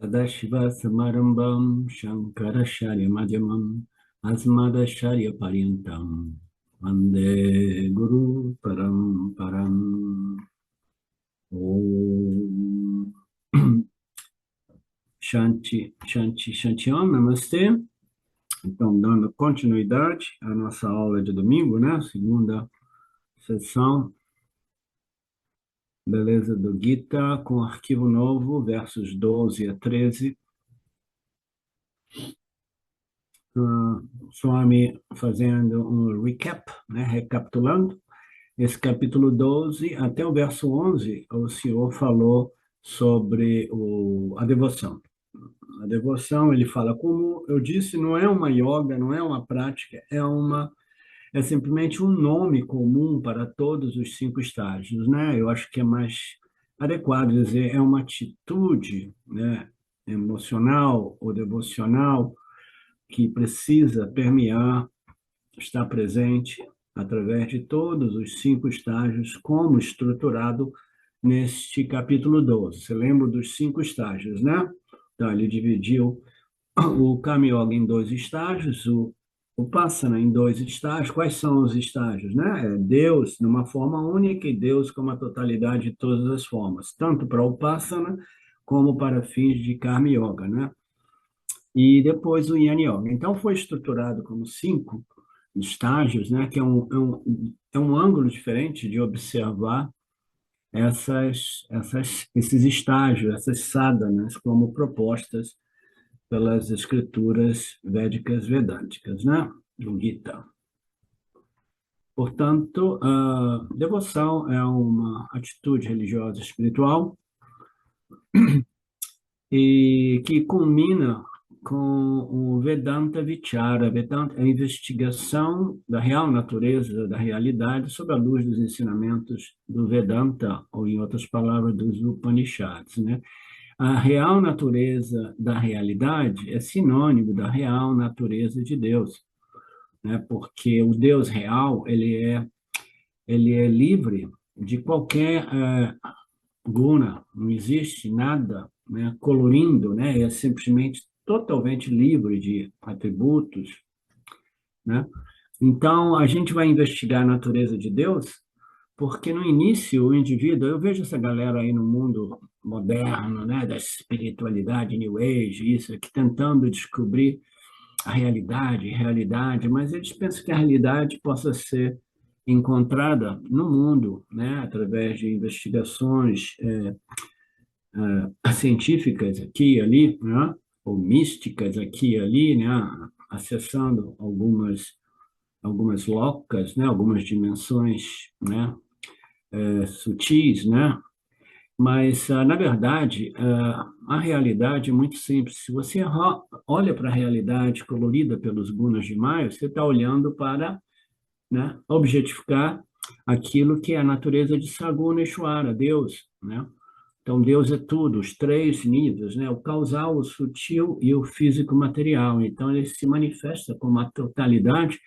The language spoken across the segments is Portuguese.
Sadashiva Samarambam Shankaracharya Madhyamam Asmadacharya Paryantam Vande Guru Paramparam. Om Shanti, Shanti, Shantiam, Namastê. Então, dando continuidade à nossa aula de domingo, né? Segunda sessão, beleza, do Gita, com arquivo novo, versos 12 a 13. Swami fazendo um recap, né? Recapitulando. Esse capítulo 12 até o verso 11, o senhor falou sobre a devoção. A devoção, ele fala, como eu disse, não é uma yoga, não é uma prática, é simplesmente um nome comum para todos os 5 estágios, né? Eu acho que é mais adequado dizer, é uma atitude, né, emocional ou devocional que precisa permear, estar presente através de todos os 5 estágios, como estruturado neste capítulo 12. Você lembra dos 5 estágios, né? Então, ele dividiu o Kama Yoga em 2 estágios, o Passana em 2 estágios. Quais são os estágios, né? É Deus numa forma única e Deus como a totalidade de todas as formas, tanto para o Passana como para fins de Karma Yoga, né? E depois o Yin Yoga. Então, foi estruturado como 5 estágios, né? Que é um ângulo diferente de observar esses estágios, essas sadhanas, como propostas pelas escrituras védicas vedânticas, né? Do Gita. Portanto, a devoção é uma atitude religiosa espiritual e que culmina com o Vedanta Vichara. Vedanta é a investigação da real natureza da realidade sob a luz dos ensinamentos do Vedanta, ou em outras palavras, dos Upanishads, né? A real natureza da realidade é sinônimo da real natureza de Deus, né? Porque o Deus real, ele é livre de qualquer guna, não existe nada, né, colorindo, né? É simplesmente totalmente livre de atributos, né? Então, a gente vai investigar a natureza de Deus, porque no início o indivíduo, eu vejo essa galera aí no mundo moderno, né, da espiritualidade, New Age, isso aqui, tentando descobrir a realidade, mas eles pensam que a realidade possa ser encontrada no mundo, né, através de investigações científicas aqui e ali, né, ou místicas aqui e ali, né, acessando algumas locas, né, algumas dimensões, né, sutis, né? Mas, na verdade, a realidade é muito simples. Se você olha para a realidade colorida pelos gunas de Maia, você está olhando para, né, objetificar aquilo que é a natureza de Saguna Ishvara, Deus, né? Então, Deus é tudo, os 3 níveis, né? O causal, o sutil e o físico material. Então, ele se manifesta como a totalidade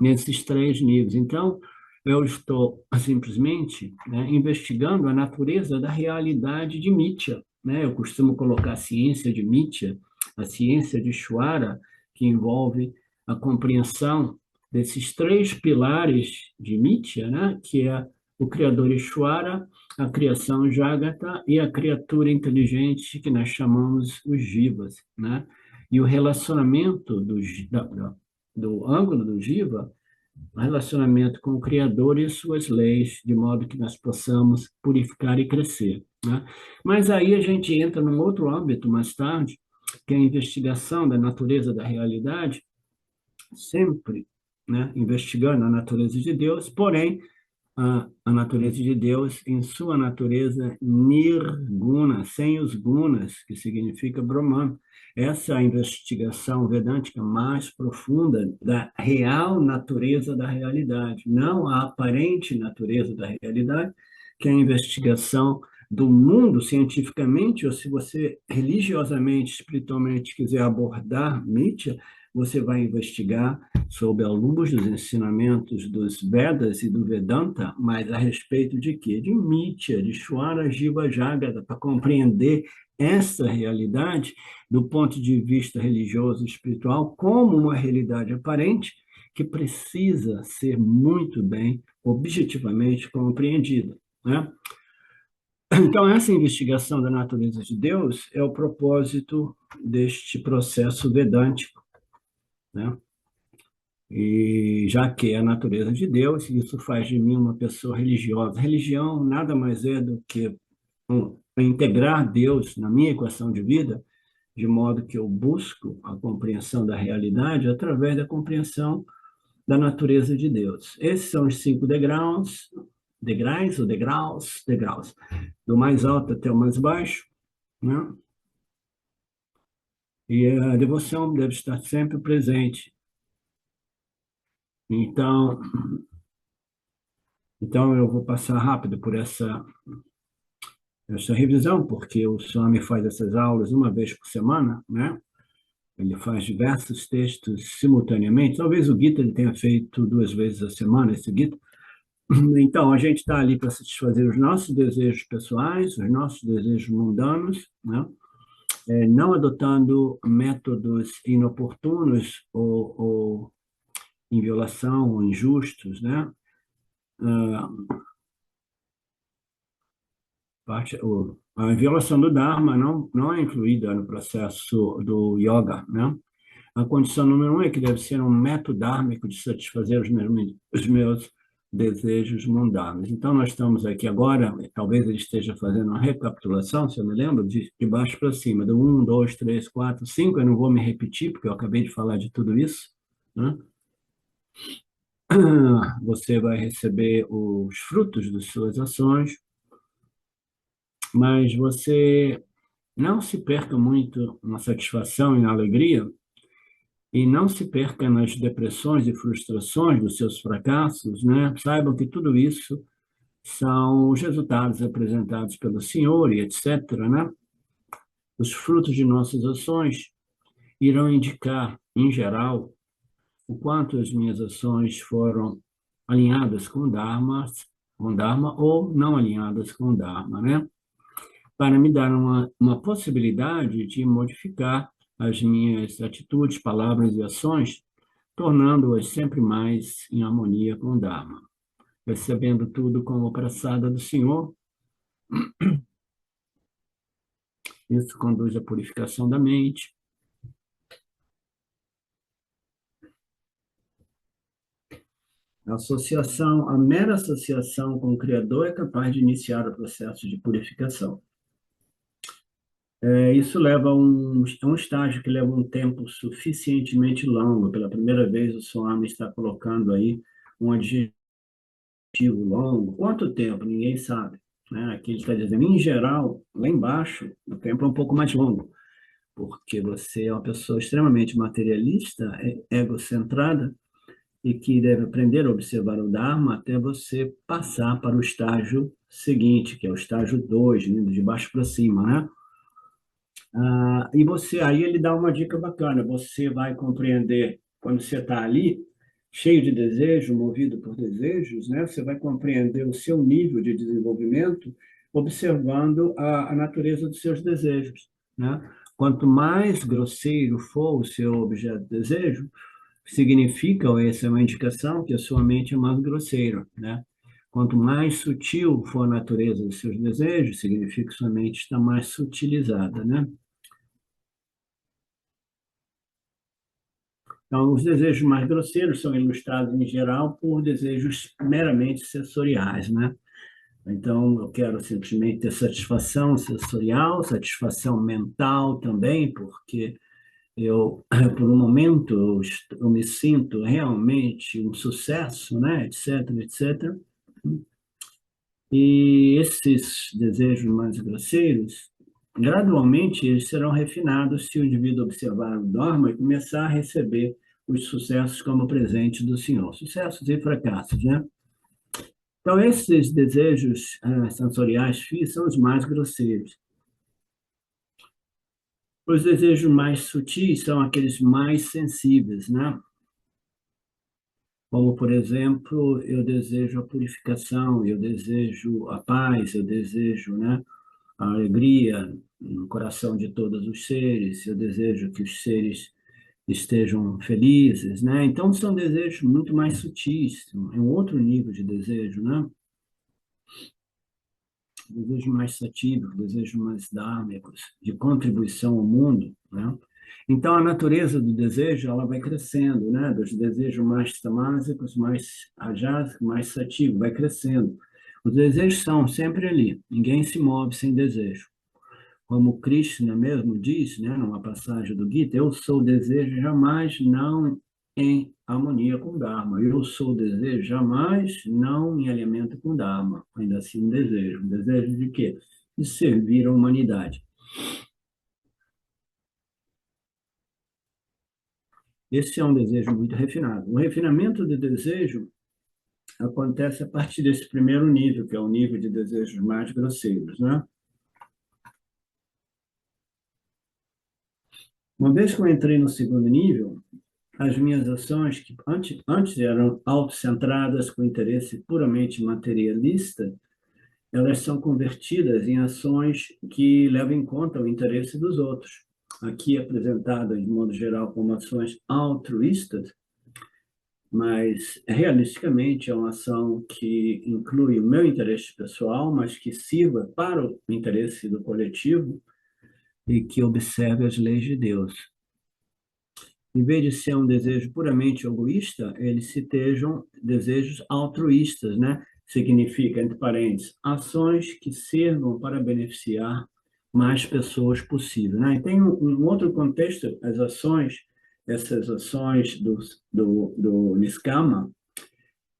nesses 3 níveis. Então, eu estou simplesmente, né, investigando a natureza da realidade de Mitya, né? Eu costumo colocar a ciência de Mitya, a ciência de Shwara, que envolve a compreensão desses 3 pilares de Mitya, né? Que é o Criador Ishvara, a criação Jagata e a criatura inteligente que nós chamamos os Jivas, né? E o relacionamento do ângulo do Jiva, o relacionamento com o Criador e suas leis, de modo que nós possamos purificar e crescer, né? Mas aí a gente entra num outro âmbito mais tarde, que é a investigação da natureza da realidade, sempre, né, investigando a natureza de Deus, porém a natureza de Deus em sua natureza nirguna, sem os gunas, que significa Brahman. Essa é a investigação vedântica mais profunda da real natureza da realidade, não a aparente natureza da realidade, que é a investigação do mundo cientificamente, ou se você religiosamente, espiritualmente quiser abordar Nietzsche, você vai investigar sob a luz dos ensinamentos dos Vedas e do Vedanta, mas a respeito de quê? De Mitya, de Shwara Jiva Jagata, para compreender essa realidade, do ponto de vista religioso e espiritual, como uma realidade aparente que precisa ser muito bem, objetivamente compreendida, né? Então, essa investigação da natureza de Deus é o propósito deste processo vedântico, né? E já que é a natureza de Deus, isso faz de mim uma pessoa religiosa. Religião nada mais é do que integrar Deus na minha equação de vida, de modo que eu busco a compreensão da realidade através da compreensão da natureza de Deus. Esses são os 5 degraus, degraus ou degraus, degraus, do mais alto até o mais baixo, né? E a devoção deve estar sempre presente. Então, então eu vou passar rápido por essa revisão, porque o Swami faz essas aulas uma vez por semana, né? Ele faz diversos textos simultaneamente. Talvez o Gita ele tenha feito 2 vezes a semana, esse Gita. Então, a gente está ali para satisfazer os nossos desejos pessoais, os nossos desejos mundanos, né? Não adotando métodos inoportunos ou em violação ou injustos, né? Ah, a violação do Dharma não é incluída no processo do yoga, né? A condição número 1 é que deve ser um método dármico de satisfazer os meus desejos mundanos. Então, nós estamos aqui agora, talvez ele esteja fazendo uma recapitulação, se eu me lembro, de baixo para cima, do 1, 2, 3, 4, 5, eu não vou me repetir, porque eu acabei de falar de tudo isso, né? Você vai receber os frutos das suas ações, mas você não se perca muito na satisfação e na alegria, e não se perca nas depressões e frustrações dos seus fracassos, né? Saibam que tudo isso são os resultados apresentados pelo Senhor e etc., né? Os frutos de nossas ações irão indicar, em geral, o quanto as minhas ações foram alinhadas com Dharma ou não alinhadas com o Dharma, né? Para me dar uma possibilidade de modificar as minhas atitudes, palavras e ações, tornando-as sempre mais em harmonia com o Dharma. Recebendo tudo como praçada do Senhor, isso conduz à purificação da mente. A mera associação com o Criador é capaz de iniciar o processo de purificação. Isso leva a um estágio que leva um tempo suficientemente longo. Pela primeira vez, o Swami está colocando aí um adjetivo longo. Quanto tempo? Ninguém sabe, né? Aqui ele está dizendo, em geral, lá embaixo, o tempo é um pouco mais longo, porque você é uma pessoa extremamente materialista, egocentrada, e que deve aprender a observar o Dharma até você passar para o estágio seguinte, que é o estágio 2, indo de baixo para cima, né? E você, aí ele dá uma dica bacana, você vai compreender, quando você está ali, cheio de desejo, movido por desejos, né? Você vai compreender o seu nível de desenvolvimento observando a natureza dos seus desejos, né? Quanto mais grosseiro for o seu objeto de desejo, significa, ou essa é uma indicação, que a sua mente é mais grosseira, né? Quanto mais sutil for a natureza dos seus desejos, significa que sua mente está mais sutilizada, né? Então, os desejos mais grosseiros são ilustrados, em geral, por desejos meramente sensoriais, né? Então, eu quero simplesmente ter satisfação sensorial, satisfação mental também, porque por um momento, eu me sinto realmente um sucesso, né? Etc, etc. E esses desejos mais grosseiros, gradualmente, eles serão refinados se o indivíduo observar o Dharma e começar a receber os sucessos como presente do Senhor. Sucessos e fracassos, né? Então, esses desejos sensoriais são os mais grosseiros. Os desejos mais sutis são aqueles mais sensíveis, né? Como, por exemplo, eu desejo a purificação, eu desejo a paz, eu desejo, né, a alegria, no coração de todos os seres, eu desejo que os seres estejam felizes, né? Então, são desejos muito mais sutis, é um outro nível de desejo, né? Desejos mais satívicos, desejos mais dármicos, de contribuição ao mundo, né? Então, a natureza do desejo, ela vai crescendo, né? Dos desejos mais tamásicos, mais rajásicos, mais satívicos, vai crescendo. Os desejos são sempre ali, ninguém se move sem desejo. Como Krishna mesmo diz, né, numa passagem do Gita, eu sou o desejo, jamais não em harmonia com o Dharma. Eu sou o desejo, jamais não em alinhamento com o Dharma. Ainda assim, um desejo. Um desejo de quê? De servir a humanidade. Esse é um desejo muito refinado. O refinamento do desejo acontece a partir desse primeiro nível, que é o nível de desejos mais grosseiros, né? Uma vez que eu entrei no segundo nível, as minhas ações, que antes eram autocentradas com interesse puramente materialista, elas são convertidas em ações que levam em conta o interesse dos outros. Aqui apresentadas, de modo geral, como ações altruístas, mas realisticamente é uma ação que inclui o meu interesse pessoal, mas que sirva para o interesse do coletivo e que observe as leis de Deus. Em vez de ser um desejo puramente egoísta, eles se estejam desejos altruístas, né? Significa, entre parênteses, ações que sirvam para beneficiar mais pessoas possível, né? E tem um outro contexto, as ações, essas ações do Niskama,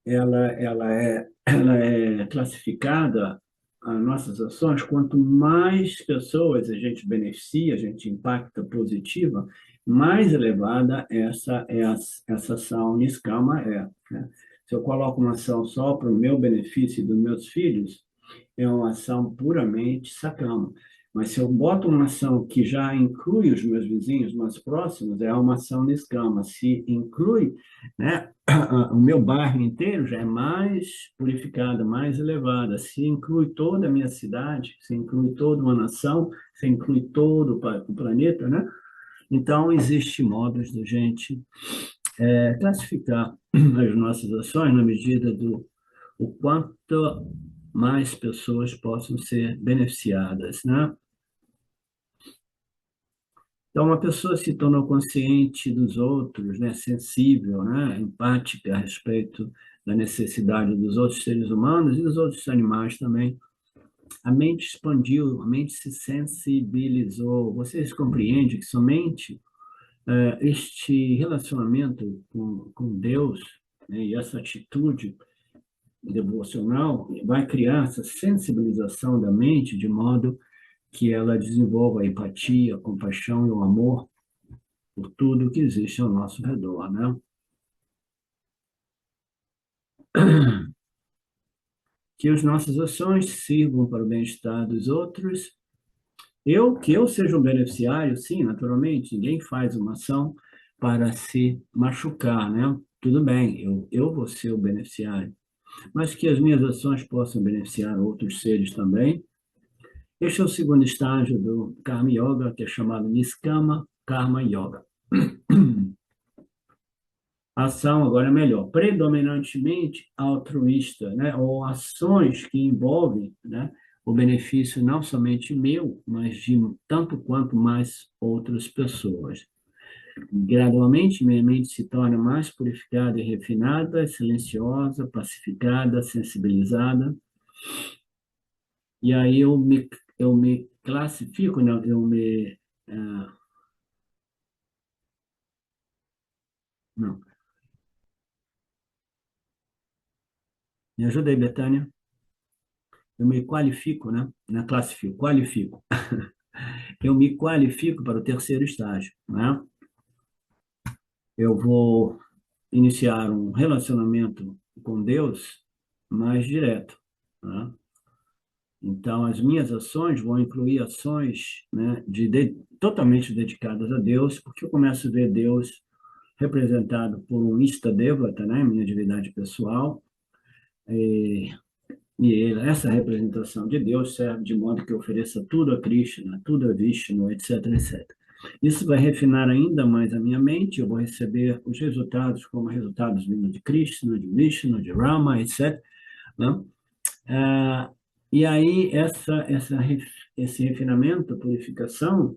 ela é classificada, as nossas ações, quanto mais pessoas a gente beneficia, a gente impacta positiva, mais elevada essa ação Niskama é, né? Se eu coloco uma ação só para o meu benefício e dos meus filhos, é uma ação puramente sacana. Mas se eu boto uma ação que já inclui os meus vizinhos mais próximos, é uma ação Niskama. Se inclui, né, o meu bairro inteiro, já é mais purificada, mais elevada. Se inclui toda a minha cidade, se inclui toda uma nação, se inclui todo o planeta, né? Então, existe modos de a gente classificar as nossas ações na medida do o quanto mais pessoas possam ser beneficiadas, né? Então, uma pessoa se tornou consciente dos outros, né? Sensível, né? Empática a respeito da necessidade dos outros seres humanos e dos outros animais também. A mente expandiu, a mente se sensibilizou. Vocês compreendem que somente este relacionamento com Deus, né? E essa atitude devocional vai criar essa sensibilização da mente de modo que ela desenvolva a empatia, a compaixão e o amor por tudo que existe ao nosso redor, né? Que as nossas ações sirvam para o bem-estar dos outros. Que eu seja um beneficiário, sim, naturalmente, ninguém faz uma ação para se machucar, né? Tudo bem, eu vou ser o beneficiário, mas que as minhas ações possam beneficiar outros seres também. Este é o segundo estágio do Karma Yoga, que é chamado Niskama Karma Yoga. A ação agora é melhor, predominantemente altruísta, né? Ou ações que envolvem, né, o benefício não somente meu, mas de tanto quanto mais outras pessoas. Gradualmente, minha mente se torna mais purificada e refinada, silenciosa, pacificada, sensibilizada. E aí eu me classifico, não, não, me ajuda aí, Betânia. Eu me qualifico, né? Não é classifico, qualifico. Eu me qualifico para o terceiro estágio, né? Eu vou iniciar um relacionamento com Deus mais direto, né? Então, as minhas ações vão incluir ações, né, totalmente dedicadas a Deus, porque eu começo a ver Deus representado por um Istadevata, né, minha divindade pessoal, essa representação de Deus serve de modo que ofereça tudo a Krishna, tudo a Vishnu, etc, etc. Isso vai refinar ainda mais a minha mente, eu vou receber os resultados como resultados vindos de Krishna, de Vishnu, de Rama, etc, né? Ah, e aí, esse refinamento, purificação,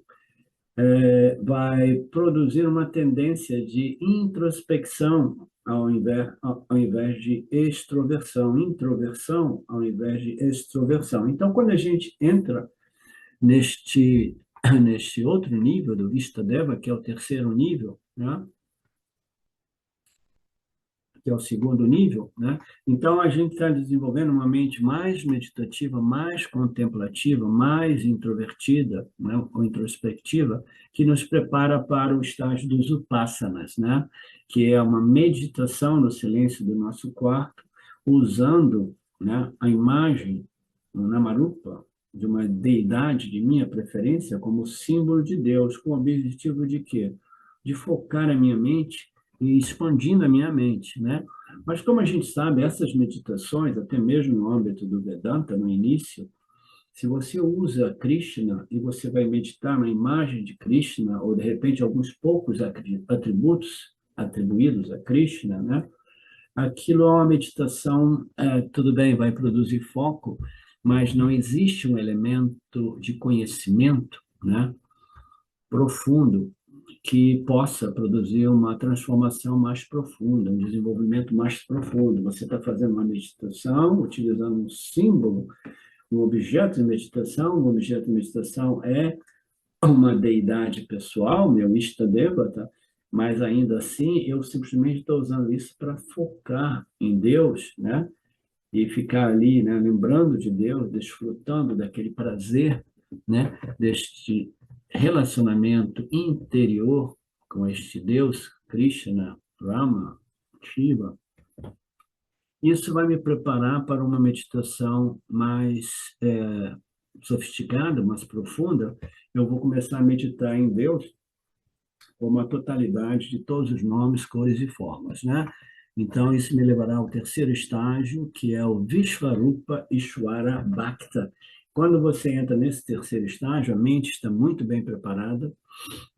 vai produzir uma tendência de introspecção ao invés de extroversão, introversão ao invés de extroversão. Então, quando a gente entra neste outro nível do Vistadeva, que é o terceiro nível, né? Que é o segundo nível, né? Então, a gente está desenvolvendo uma mente mais meditativa, mais contemplativa, mais introvertida, né? Ou introspectiva, que nos prepara para o estágio dos upassanas, né? Que é uma meditação no silêncio do nosso quarto, usando, né, a imagem, o Namarupa, de uma deidade de minha preferência como símbolo de Deus, com o objetivo de quê? De focar a minha mente e expandindo a minha mente, né? Mas como a gente sabe, essas meditações, até mesmo no âmbito do Vedanta, no início, se você usa Krishna e você vai meditar na imagem de Krishna, ou de repente alguns poucos atributos atribuídos a Krishna, né? Aquilo é uma meditação, tudo bem, vai produzir foco, mas não existe um elemento de conhecimento, né, profundo que possa produzir uma transformação mais profunda, um desenvolvimento mais profundo. Você está fazendo uma meditação, utilizando um símbolo, um objeto de meditação. O objeto de meditação é uma deidade pessoal, meu Ishtadevata, mas ainda assim eu simplesmente estou usando isso para focar em Deus, né? E ficar ali, né, lembrando de Deus, desfrutando daquele prazer, né, deste relacionamento interior com este Deus, Krishna, Rama, Shiva. Isso vai me preparar para uma meditação mais sofisticada, mais profunda. Eu vou começar a meditar em Deus como a totalidade de todos os nomes, cores e formas, né? Então, isso me levará ao terceiro estágio, que é o Vishvarupa Ishvara Bhakta. Quando você entra nesse terceiro estágio, a mente está muito bem preparada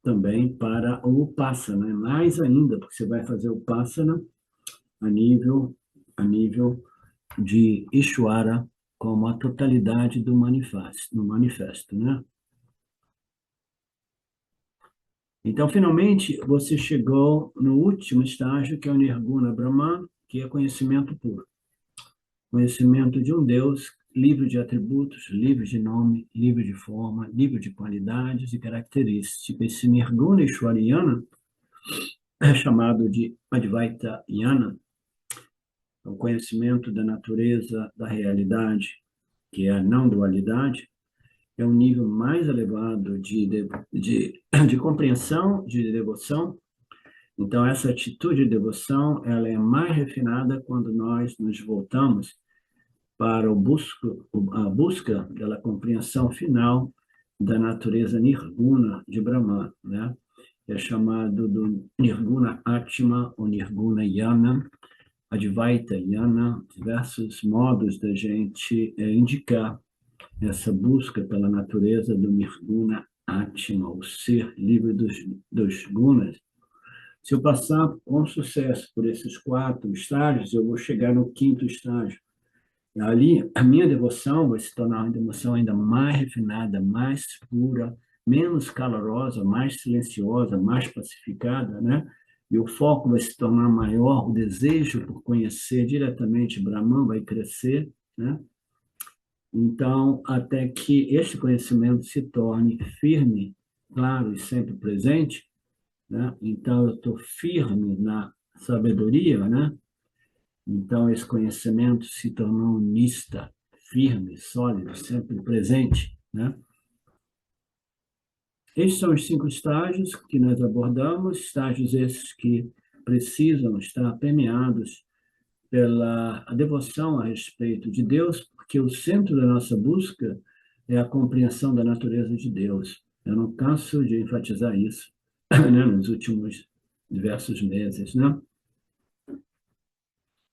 também para o Upasana, né? Mais ainda, porque você vai fazer o Upasana a nível de Ishvara como a totalidade do manifesto, no manifesto, né? Então, finalmente, você chegou no último estágio, que é o Nirguna Brahman, que é conhecimento puro. Conhecimento de um Deus livre de atributos, livre de nome, livre de forma, livre de qualidades e características. Esse Nirguna Ishwariyana é chamado de Advaita Yana, o conhecimento da natureza, da realidade, que é a não dualidade, é um nível mais elevado de compreensão, de devoção. Então, essa atitude de devoção, ela é mais refinada quando nós nos voltamos para a busca pela compreensão final da natureza nirguna de Brahman, né? É chamado do Nirguna Atma ou Nirguna Yana, Advaita Yana, diversos modos da gente indicar essa busca pela natureza do Nirguna Atma, o ser livre dos gunas. Se eu passar com sucesso por esses 4 estágios, eu vou chegar no 5º estágio. Ali, a minha devoção vai se tornar uma devoção ainda mais refinada, mais pura, menos calorosa, mais silenciosa, mais pacificada, né? E o foco vai se tornar maior, o desejo por conhecer diretamente Brahman vai crescer, né? Então, até que este conhecimento se torne firme, claro e sempre presente, né? Então, eu estou firme na sabedoria, né? Então, esse conhecimento se tornou unista, firme, sólido, sempre presente, né? Estes são os 5 estágios que nós abordamos, estágios esses que precisam estar permeados pela devoção a respeito de Deus, porque o centro da nossa busca é a compreensão da natureza de Deus. Eu não canso de enfatizar isso, né, nos últimos diversos meses, né?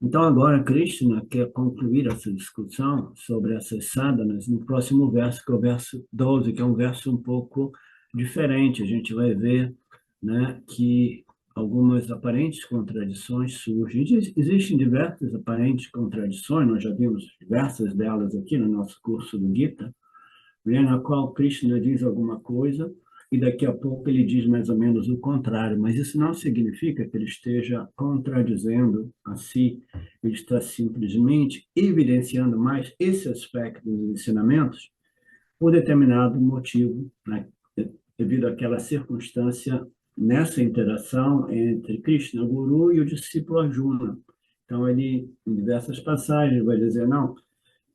Então, agora, Krishna quer concluir essa discussão sobre essas sadhanas no próximo verso, que é o verso 12, que é um verso um pouco diferente. A gente vai ver, né, que algumas aparentes contradições surgem. Existem diversas aparentes contradições, nós já vimos diversas delas aqui no nosso curso do Gita, né, na qual Krishna diz alguma coisa e daqui a pouco ele diz mais ou menos o contrário, mas isso não significa que ele esteja contradizendo a si, ele está simplesmente evidenciando mais esse aspecto dos ensinamentos por determinado motivo, né, devido àquela circunstância nessa interação entre Krishna, o Guru, e o discípulo Arjuna. Então, ele, em diversas passagens, vai dizer, não,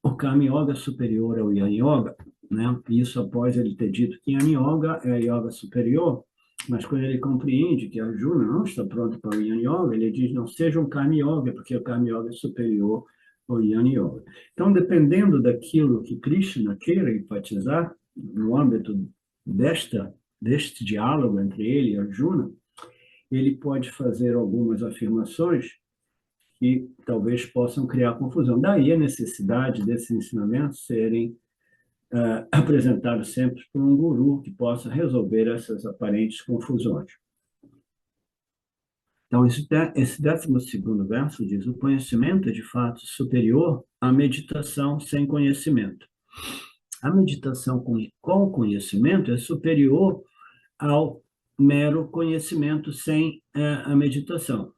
o Karma Yoga é superior ao Yana Yoga, né? Isso após ele ter dito que Yana Yoga é a yoga superior, mas quando ele compreende que Arjuna não está pronto para o Yana Yoga, ele diz, não seja um Karma Yoga, porque o Karma Yoga é superior ao Yana Yoga. Então, dependendo daquilo que Krishna queira enfatizar, no âmbito deste diálogo entre ele e Arjuna, ele pode fazer algumas afirmações que talvez possam criar confusão. Daí a necessidade desses ensinamentos serem apresentados sempre por um guru que possa resolver essas aparentes confusões. Então, esse 12º verso diz, o conhecimento é de fato superior à meditação sem conhecimento. A meditação com conhecimento é superior ao mero conhecimento sem a meditação.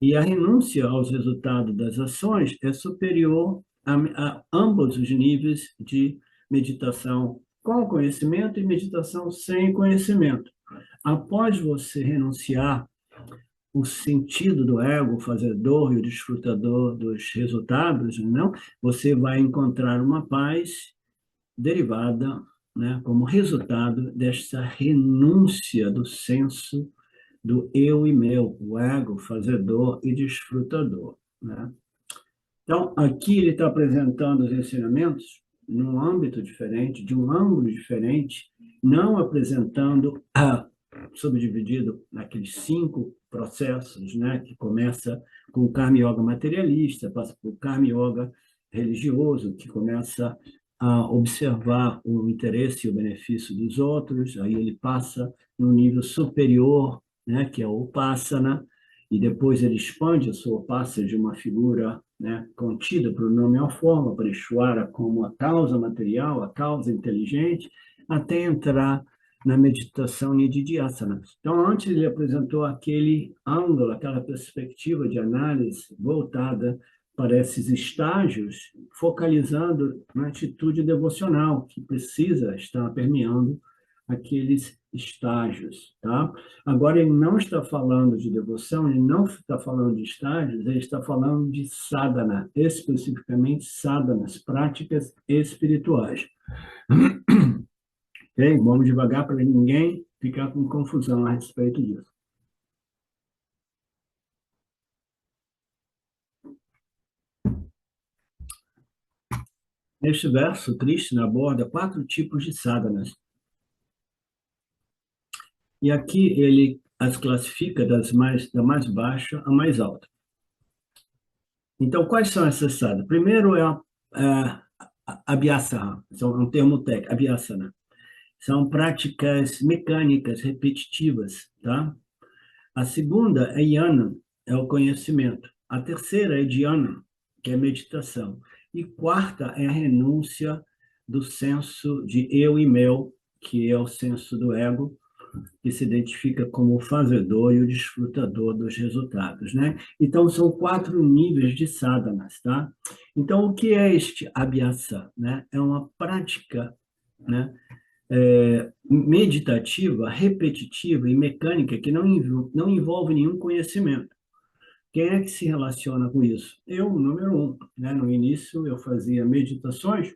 E a renúncia aos resultados das ações é superior a ambos os níveis de meditação com conhecimento e meditação sem conhecimento. Após você renunciar o sentido do ego, o fazedor e o desfrutador dos resultados, não, você vai encontrar uma paz derivada, né, como resultado desta renúncia do senso do eu e meu, o ego, fazedor e desfrutador, né? Então, aqui ele está apresentando os ensinamentos num âmbito diferente, de um ângulo diferente, não apresentando subdividido naqueles 5 processos, né, que começa com o Karma Yoga materialista, passa por Karma Yoga religioso, que começa a observar o interesse e o benefício dos outros, aí ele passa no nível superior, né, que é o Upasana, e depois ele expande a sua Upasana de uma figura, né, contida por nome ou forma, para Ishvara como a causa material, a causa inteligente, até entrar na meditação Nididhyasana. Então, antes ele apresentou aquele ângulo, aquela perspectiva de análise voltada para esses estágios, focalizando na atitude devocional, que precisa estar permeando aqueles estágios, tá? Agora, ele não está falando de devoção, ele não está falando de estágios, ele está falando de sadhana, especificamente sadhanas, práticas espirituais. Ok? Vamos devagar para ninguém ficar com confusão a respeito disso. Neste verso, Krishna aborda 4 tipos de sadhanas. E aqui ele as classifica da mais baixa à mais alta. Então, quais são essas sadhanas? Primeiro é a abhyasana, é um termo técnico, abhyasana. São práticas mecânicas, repetitivas, tá? A segunda é yana, é o conhecimento. A terceira é dhyana, que é meditação. E quarta é a renúncia do senso de eu e meu, que é o senso do ego, que se identifica como o fazedor e o desfrutador dos resultados, né? Então, são 4 níveis de sadhanas, tá? Então, o que é este abhyasa, né? É uma prática, né, meditativa, repetitiva e mecânica que não envolve nenhum conhecimento. Quem é que se relaciona com isso? Eu, número 1, né? No início, eu fazia meditações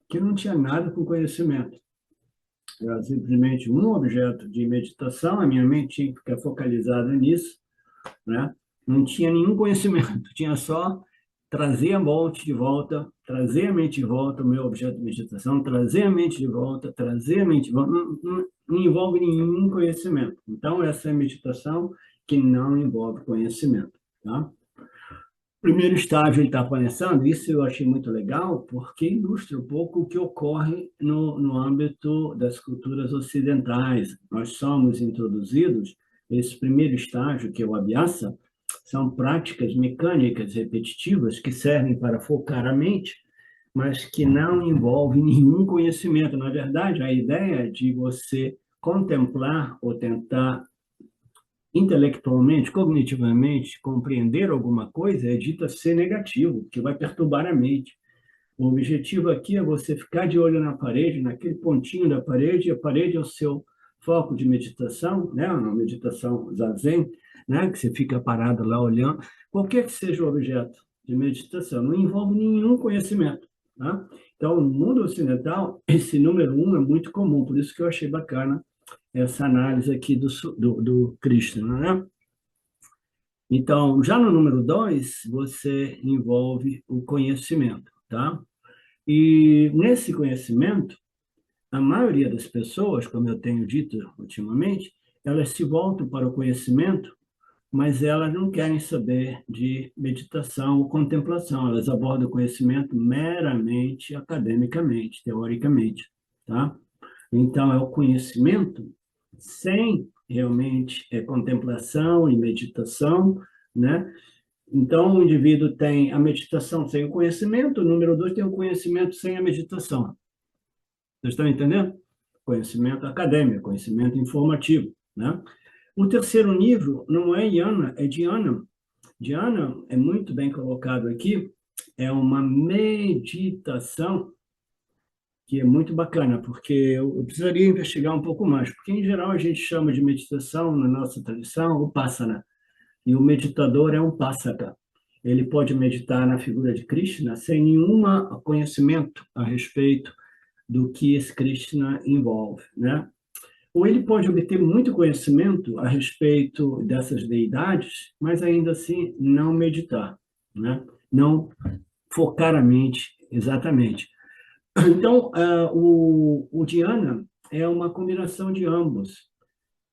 que não tinha nada com conhecimento. Era simplesmente um objeto de meditação, a minha mente tinha que ficar focalizada nisso, né? Não tinha nenhum conhecimento, tinha só trazer a mente de volta, trazer a mente de volta, o meu objeto de meditação, trazer a mente de volta, trazer a mente de volta, não envolve nenhum conhecimento. Então, essa é a meditação que não envolve conhecimento, tá? Primeiro estágio ele está começando, isso eu achei muito legal, porque ilustra um pouco o que ocorre no âmbito das culturas ocidentais. Nós somos introduzidos, esse primeiro estágio, que é o Abhyasa, são práticas mecânicas repetitivas que servem para focar a mente, mas que não envolvem nenhum conhecimento. Na verdade, a ideia de você contemplar ou tentar intelectualmente, cognitivamente, compreender alguma coisa é dita ser negativo, que vai perturbar a mente. O objetivo aqui é você ficar de olho na parede, naquele pontinho da parede, e a parede é o seu foco de meditação, né? Uma meditação zazen, né? Que você fica parado lá olhando, qualquer que seja o objeto de meditação, não envolve nenhum conhecimento, tá? Então, no mundo ocidental, esse número um é muito comum, por isso que eu achei bacana essa análise aqui do Krishna, né? Então, já no número dois, você envolve o conhecimento, tá? E nesse conhecimento, a maioria das pessoas, como eu tenho dito ultimamente, elas se voltam para o conhecimento, mas elas não querem saber de meditação ou contemplação, elas abordam o conhecimento meramente academicamente, teoricamente, tá? Então, é o conhecimento sem realmente contemplação e meditação, né? Então, o indivíduo tem a meditação sem o conhecimento, o número dois tem o conhecimento sem a meditação. Vocês estão entendendo? Conhecimento acadêmico, conhecimento informativo, né? O terceiro nível não é yana, é dhyana. Dhyana é muito bem colocado aqui, é uma meditação que é muito bacana, porque eu precisaria investigar um pouco mais, porque em geral a gente chama de meditação, na nossa tradição, o passana, e o meditador é um passaka. Ele pode meditar na figura de Krishna sem nenhum conhecimento a respeito do que esse Krishna envolve, né? Ou ele pode obter muito conhecimento a respeito dessas deidades, mas ainda assim não meditar, né? Não focar a mente exatamente. Então, o dhyana é uma combinação de ambos.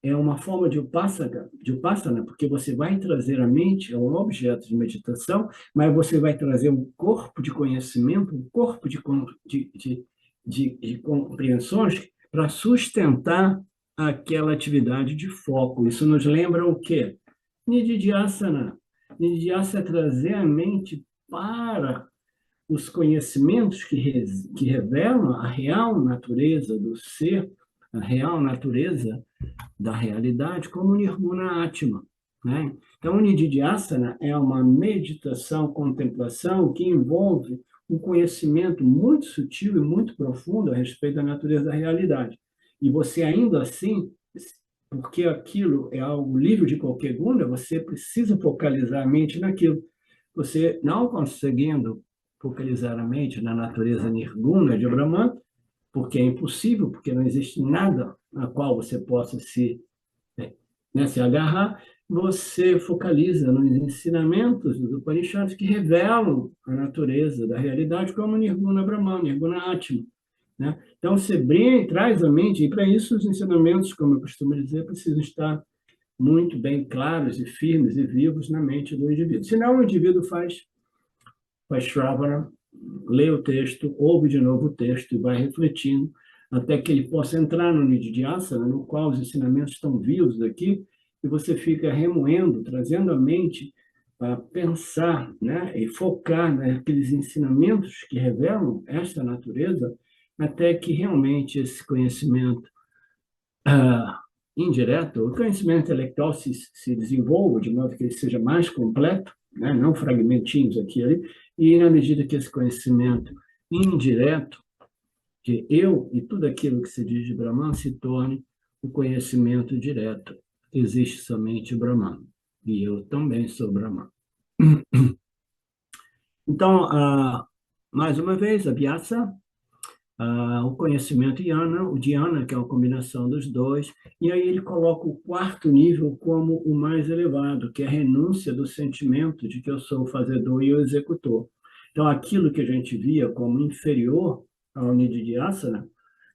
É uma forma de upasana, porque você vai trazer a mente a um objeto de meditação, mas você vai trazer um corpo de conhecimento, um corpo de compreensões para sustentar aquela atividade de foco. Isso nos lembra o quê? Nididhyasana. Nididhyasana é trazer a mente para os conhecimentos que revelam a real natureza do ser, a real natureza da realidade, como Nirguna Atma, né? Então, o Nididhyasana é uma meditação, contemplação que envolve um conhecimento muito sutil e muito profundo a respeito da natureza da realidade. E você ainda assim, porque aquilo é algo livre de qualquer guna, você precisa focalizar a mente naquilo. Você não conseguindo focalizar a mente na natureza nirguna de Brahman, porque é impossível, porque não existe nada a qual você possa se agarrar, você focaliza nos ensinamentos dos Upanishads que revelam a natureza da realidade como Nirguna Brahman, Nirguna Atma, né? Então, você traz a mente, e para isso os ensinamentos, como eu costumo dizer, precisam estar muito bem claros e firmes e vivos na mente do indivíduo. Senão, o indivíduo faz Shravana, lê o texto, ouve de novo o texto e vai refletindo até que ele possa entrar no Nididhyasana, no qual os ensinamentos estão vivos aqui, e você fica remoendo, trazendo a mente para pensar, né, e focar naqueles ensinamentos que revelam esta natureza, até que realmente esse conhecimento indireto, o conhecimento intelectual se desenvolva de modo que ele seja mais completo, né, não fragmentinhos aqui e ali, e na medida que esse conhecimento indireto, que eu e tudo aquilo que se diz de Brahman se torne o conhecimento direto. Existe somente Brahman, e eu também sou Brahman. Então, mais uma vez, a Vyasa, o conhecimento Yana, o Dhyana, que é uma combinação dos dois, e aí ele coloca o quarto nível como o mais elevado, que é a renúncia do sentimento de que eu sou o fazedor e o executor. Então, aquilo que a gente via como inferior ao Nididhyasana,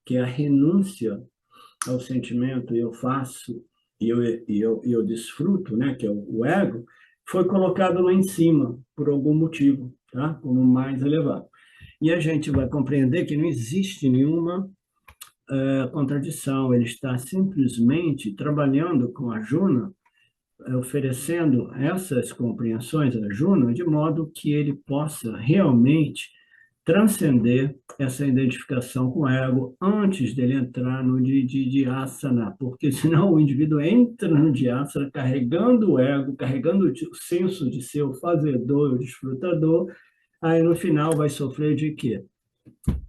que é a renúncia ao sentimento, eu faço e eu desfruto, né, que é o ego, foi colocado lá em cima, por algum motivo, tá? Como mais elevado. E a gente vai compreender que não existe nenhuma contradição, ele está simplesmente trabalhando com a Juna, oferecendo essas compreensões a Juna, de modo que ele possa realmente transcender essa identificação com o ego antes dele entrar no de asana, porque senão o indivíduo entra no de asana carregando o ego, carregando o senso de ser o fazedor, o desfrutador, aí no final vai sofrer de quê?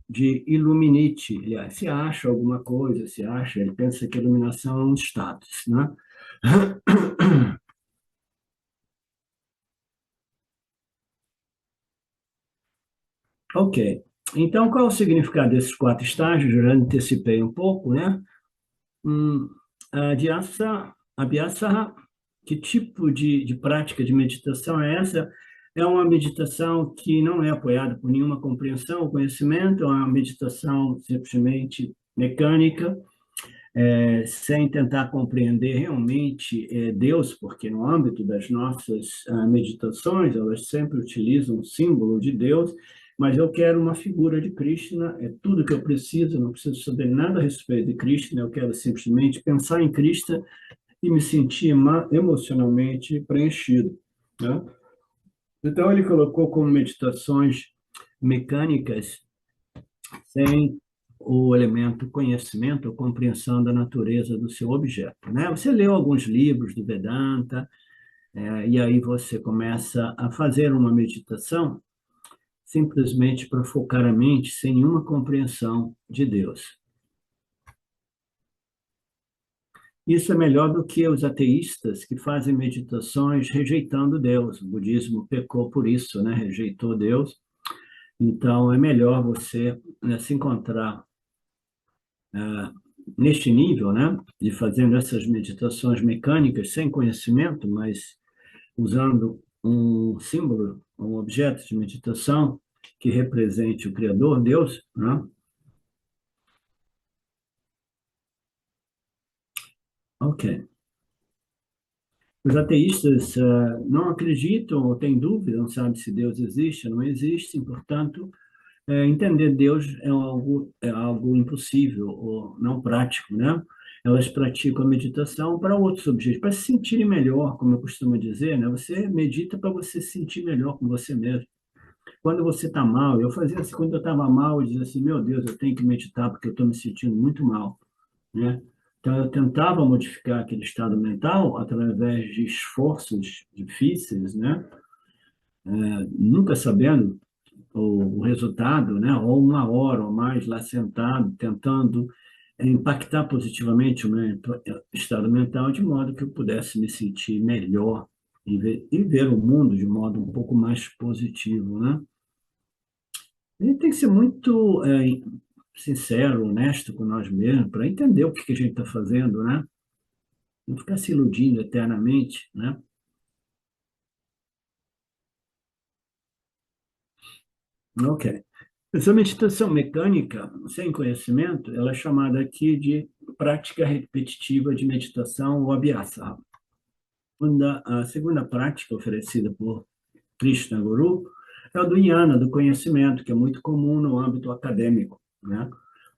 De iluminite. Ele se acha alguma coisa, se acha, ele pensa que a iluminação é um status, né? Ok. Então, qual é o significado desses quatro estágios? Eu já antecipei um pouco, né? Hum, a Vyasa, que tipo de prática de meditação é essa? É uma meditação que não é apoiada por nenhuma compreensão ou conhecimento, é uma meditação simplesmente mecânica, sem tentar compreender realmente Deus, porque no âmbito das nossas meditações, elas sempre utilizam o símbolo de Deus, mas eu quero uma figura de Krishna, é tudo que eu preciso, não preciso saber nada a respeito de Krishna, eu quero simplesmente pensar em Krishna e me sentir emocionalmente preenchido, né? Então, ele colocou como meditações mecânicas sem o elemento conhecimento ou compreensão da natureza do seu objeto, né? Você leu alguns livros do Vedanta, e aí você começa a fazer uma meditação simplesmente para focar a mente sem nenhuma compreensão de Deus. Isso é melhor do que os ateístas que fazem meditações rejeitando Deus. O budismo pecou por isso, né? Rejeitou Deus. Então, é melhor você, né, se encontrar neste nível, né, de fazendo essas meditações mecânicas sem conhecimento, mas usando um símbolo, um objeto de meditação que represente o Criador, Deus, né? Ok. Os ateístas não acreditam ou têm dúvida, não sabem se Deus existe ou não existe, portanto, entender Deus é algo impossível ou não prático, né? Elas praticam a meditação para outros objetivos, para se sentirem melhor, como eu costumo dizer, né? Você medita para você se sentir melhor com você mesmo. Quando você está mal, eu fazia assim, quando eu estava mal, eu dizia assim, meu Deus, eu tenho que meditar porque eu estou me sentindo muito mal, né? Então, eu tentava modificar aquele estado mental através de esforços difíceis, né? Nunca sabendo o resultado, né? Ou uma hora ou mais lá sentado, tentando impactar positivamente o meu estado mental, de modo que eu pudesse me sentir melhor e ver o mundo de modo um pouco mais positivo, né? A gente tem que ser muito sincero, honesto com nós mesmos, para entender o que que a gente está fazendo, né? Não ficar se iludindo eternamente, né? Ok. Essa meditação mecânica, sem conhecimento, ela é chamada aqui de prática repetitiva de meditação, ou abhyasa. A segunda prática oferecida por Krishna Guru é o do jnana, do conhecimento, que é muito comum no âmbito acadêmico, né?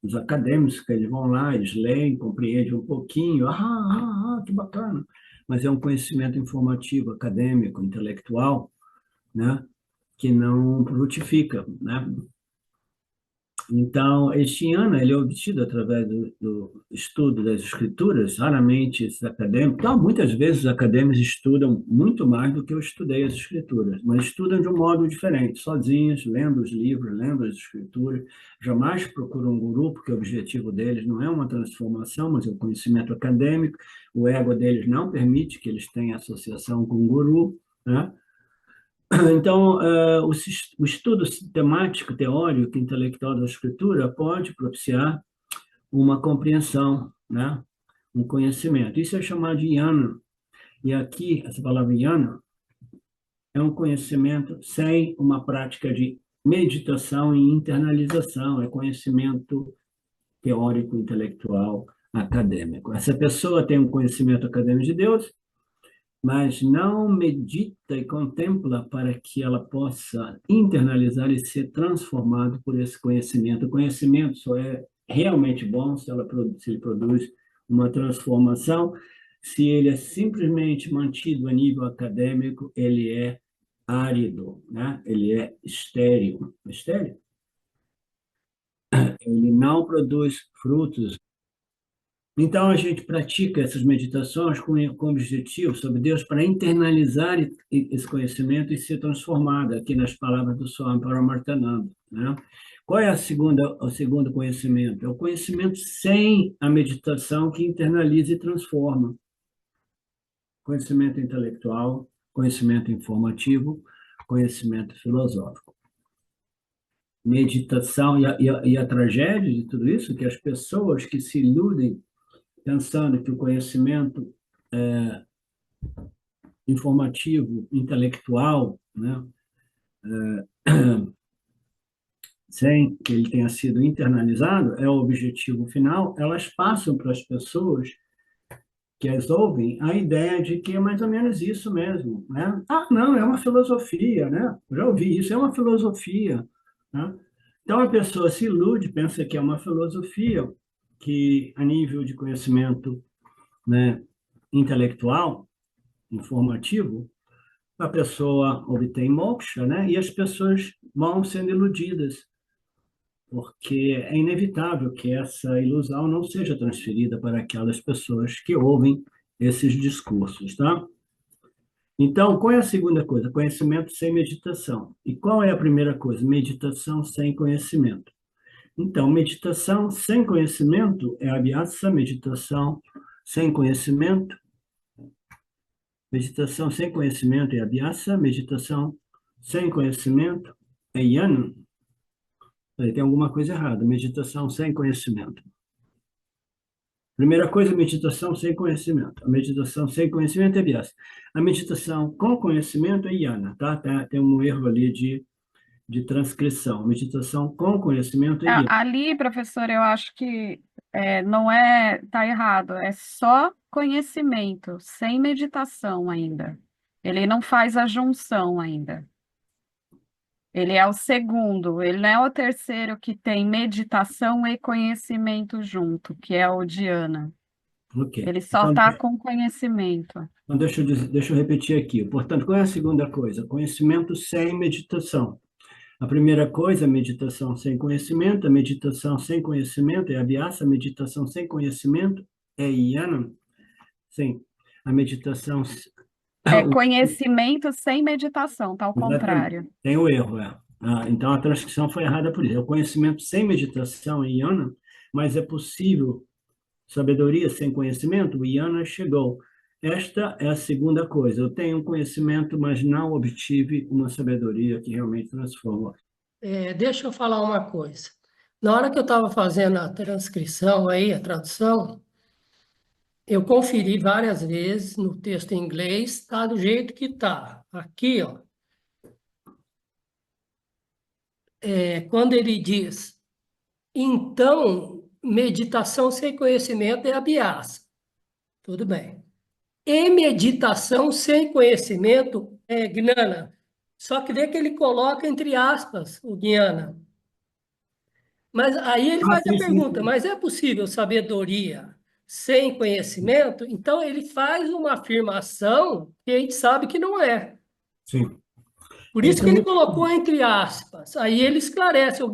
Os acadêmicos, que eles vão lá, eles leem, compreendem um pouquinho, que bacana, mas é um conhecimento informativo, acadêmico, intelectual, né? Que não frutifica, né? Então, este ano ele é obtido através do estudo das escrituras, raramente esses acadêmicos, então, muitas vezes os acadêmicos estudam muito mais do que eu estudei as escrituras, mas estudam de um modo diferente, sozinhos, lendo os livros, lendo as escrituras, jamais procuram um guru, porque o objetivo deles não é uma transformação, mas é o conhecimento acadêmico, o ego deles não permite que eles tenham associação com o guru, né? Então, o estudo sistemático, teórico, intelectual da escritura pode propiciar uma compreensão, né? Um conhecimento. Isso é chamado de jnana. E aqui, essa palavra jnana é um conhecimento sem uma prática de meditação e internalização, é conhecimento teórico, intelectual, acadêmico. Essa pessoa tem um conhecimento acadêmico de Deus, mas não medita e contempla para que ela possa internalizar e ser transformado por esse conhecimento. O conhecimento só é realmente bom se ele produz uma transformação. Se ele é simplesmente mantido a nível acadêmico, ele é árido, né? Ele é estéril. Estéril? Ele não produz frutos. Então, a gente pratica essas meditações com objetivo sobre Deus para internalizar esse conhecimento e ser transformado, aqui nas palavras do Swami Paramarthananda, né? Qual é o segundo conhecimento? É o conhecimento sem a meditação que internaliza e transforma. Conhecimento intelectual, conhecimento informativo, conhecimento filosófico. Meditação e a tragédia de tudo isso, é que as pessoas que se iludem pensando que o conhecimento informativo, intelectual, né, sem que ele tenha sido internalizado, é o objetivo final, elas passam para as pessoas que as ouvem a ideia de que é mais ou menos isso mesmo, né? Ah, não, é uma filosofia, né? Eu já ouvi isso, é uma filosofia, né? Então a pessoa se ilude, pensa que é uma filosofia que a nível de conhecimento, né, intelectual, informativo, a pessoa obtém moksha, né? E as pessoas vão sendo iludidas, porque é inevitável que essa ilusão não seja transferida para aquelas pessoas que ouvem esses discursos, tá? Então, qual é a segunda coisa? Conhecimento sem meditação. E qual é a primeira coisa? Meditação sem conhecimento. Então, meditação sem conhecimento é abhyasa, meditação sem conhecimento. Meditação sem conhecimento é abhyasa, meditação sem conhecimento é yana. Aí tem alguma coisa errada. Meditação sem conhecimento. Primeira coisa, meditação sem conhecimento. A meditação sem conhecimento é bias. A meditação com conhecimento é yana, tá? Tem um erro ali de transcrição. Meditação com conhecimento é yana. Ali, professor, eu acho que não é, tá errado, é só conhecimento, sem meditação ainda. Ele não faz a junção ainda. Ele é o segundo, ele não é o terceiro que tem meditação e conhecimento junto, que é o dhyana. Ok. Ele só Então, está com conhecimento. então deixa eu repetir aqui. Portanto, qual é a segunda coisa? Conhecimento sem meditação. A primeira coisa, meditação sem conhecimento. A meditação sem conhecimento é abhyasa. A meditação sem conhecimento é yana. Sim. A meditação É conhecimento sem meditação, tá ao exatamente. contrário. Tem o erro, é. Então, a transcrição foi errada por isso. É o conhecimento sem meditação em Yana, mas é possível sabedoria sem conhecimento? O Yana chegou. Esta é a segunda coisa. Eu tenho um conhecimento, mas não obtive uma sabedoria que realmente transforma. Deixa eu falar uma coisa. Na hora que eu estava fazendo a transcrição aí, a tradução, eu conferi várias vezes no texto em inglês, está do jeito que está. Aqui, ó, quando ele diz, então, meditação sem conhecimento é abhyasa. Tudo bem. E meditação sem conhecimento é gnana. Só que vê que ele coloca entre aspas o gnana. Mas aí ele faz a Sim, sim, pergunta, sim. mas é possível sabedoria sem conhecimento? Então ele faz uma afirmação que a gente sabe que não é. Sim. Por isso que Então, ele colocou entre aspas. Aí ele esclarece, o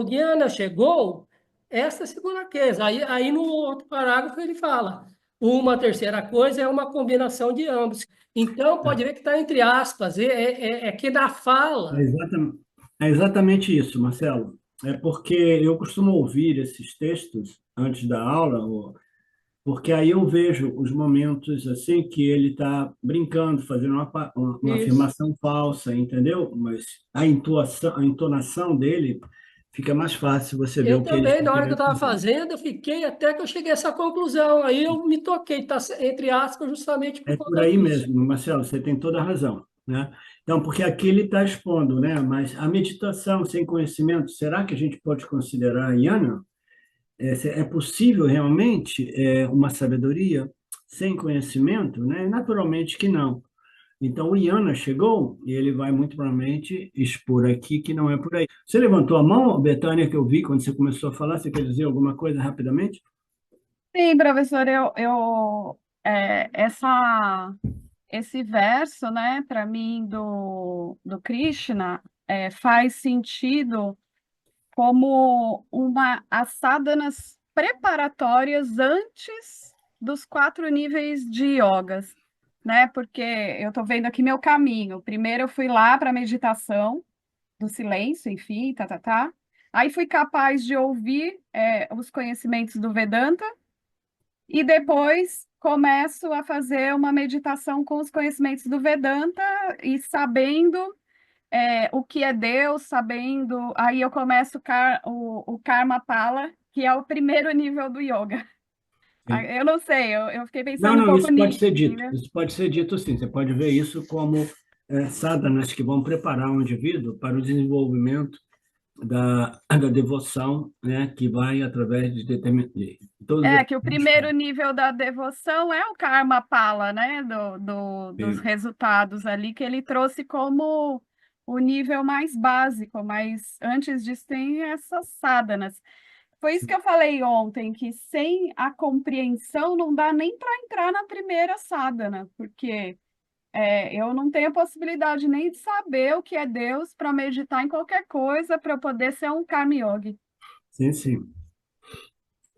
Guiana chegou, essa é a segunda coisa. Aí no outro parágrafo ele fala, uma terceira coisa é uma combinação de ambos. Então pode ver que está entre aspas, é que na é fala. exatamente, é exatamente isso, Marcelo. É porque eu costumo ouvir esses textos antes da aula, porque aí eu vejo os momentos assim que ele está brincando, fazendo uma Isso. afirmação falsa, entendeu? Mas a entonação dele fica mais fácil você ver Eu o que ele também, está na hora que eu querendo estava dizer. fazendo, eu fiquei até que eu cheguei a essa conclusão. Aí eu me toquei, tá, entre aspas, justamente por É por conta aí disso. mesmo, Marcelo, você tem toda a razão, né? Então, porque aqui ele está expondo, né? Mas a meditação sem conhecimento, será que a gente pode considerar Yana? É possível realmente uma sabedoria sem conhecimento, né? Naturalmente que não. Então, o Iana chegou e ele vai muito provavelmente expor aqui que não é por aí. Você levantou a mão, Betânia, que eu vi quando você começou a falar. Você quer dizer alguma coisa rapidamente? Sim, professor, esse verso, né, para mim, do Krishna, faz sentido como as sadhanas preparatórias antes dos 4 níveis de yogas, né? Porque eu estou vendo aqui meu caminho. Primeiro eu fui lá para a meditação do silêncio, enfim, tá, tá, tá. Aí fui capaz de ouvir os conhecimentos do Vedanta e depois começo a fazer uma meditação com os conhecimentos do Vedanta e sabendo o que é Deus, sabendo. Aí eu começo o Karma Pala, que é o primeiro nível do yoga. Sim. Eu não sei, eu fiquei Não, pensando um não, pouco isso pode nisso, ser dito. entendeu? Isso pode ser dito sim. Você pode ver isso como sadhanas que vão preparar o indivíduo para o desenvolvimento da devoção, né, que vai através de todos Que o esses primeiro pontos. nível da devoção é o Karma Pala, né? Dos Sim, resultados ali, que ele trouxe como o nível mais básico, mas antes disso tem essas sadhanas. Foi isso que sim, eu falei ontem, que sem a compreensão não dá nem para entrar na primeira sadhana, porque eu não tenho a possibilidade nem de saber o que é Deus para meditar em qualquer coisa para eu poder ser um Karma Yogi. sim, sim.